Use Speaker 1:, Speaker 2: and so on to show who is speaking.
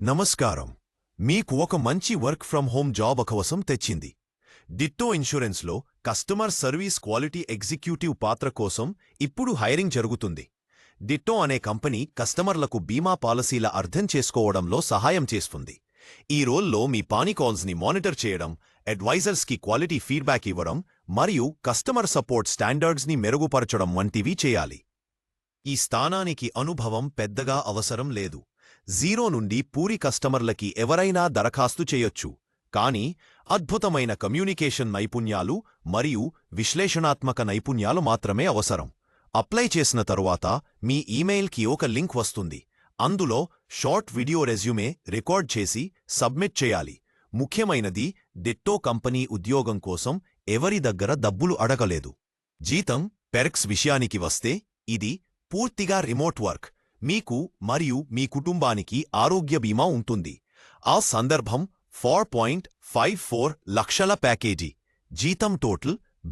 Speaker 1: నమస్కారం. మీకు ఒక మంచి వర్క్ ఫ్రమ్ హోమ్ జాబ్ అవకాశం తెచ్చింది. డిట్టో ఇన్సూరెన్స్లో కస్టమర్ సర్వీస్ క్వాలిటీ ఎగ్జిక్యూటివ్ పాత్ర కోసం ఇప్పుడు హైరింగ్ జరుగుతుంది. డిట్టో అనే కంపెనీ కస్టమర్లకు బీమా పాలసీల అర్థం చేసుకోవడంలో సహాయం చేస్తుంది. ఈ రోల్లో మీ పానీ కాల్స్ని మానిటర్ చేయడం, అడ్వైజర్స్కి క్వాలిటీ ఫీడ్బ్యాక్ ఇవ్వడం మరియు కస్టమర్ సపోర్ట్ స్టాండర్డ్స్ని మెరుగుపరచడం వంటివి చేయాలి. ఈ స్థానానికి అనుభవం పెద్దగా అవసరం లేదు. 0 నుండి పూరి కస్టమర్లకి ఎవరైనా దరఖాస్తు చేయొచ్చు. కానీ అద్భుతమైన కమ్యూనికేషన్ నైపుణ్యాలు మరియు విశ్లేషణాత్మక నైపుణ్యాలు మాత్రమే అవసరం. అప్లై చేసిన తరువాత మీ ఈమెయిల్కి ఒక లింక్ వస్తుంది. అందులో షార్ట్ వీడియో రెజ్యూమే రికార్డ్ చేసి సబ్మిట్ చేయాలి. ముఖ్యమైనది, డిట్టో కంపెనీ ఉద్యోగం కోసం ఎవరి దగ్గర డబ్బులు అడగలేదు. జీతం, పెర్క్స్ విషయానికి వస్తే ఇది పూర్తిగా రిమోట్ వర్క్. మీకు మరియు మీ కుటుంబానికి ఆరోగ్య బీమా ఉంటుంది. ఆ సందర్భం 4.54 లక్షల ప్యాకేజీ. జీతం టోటల్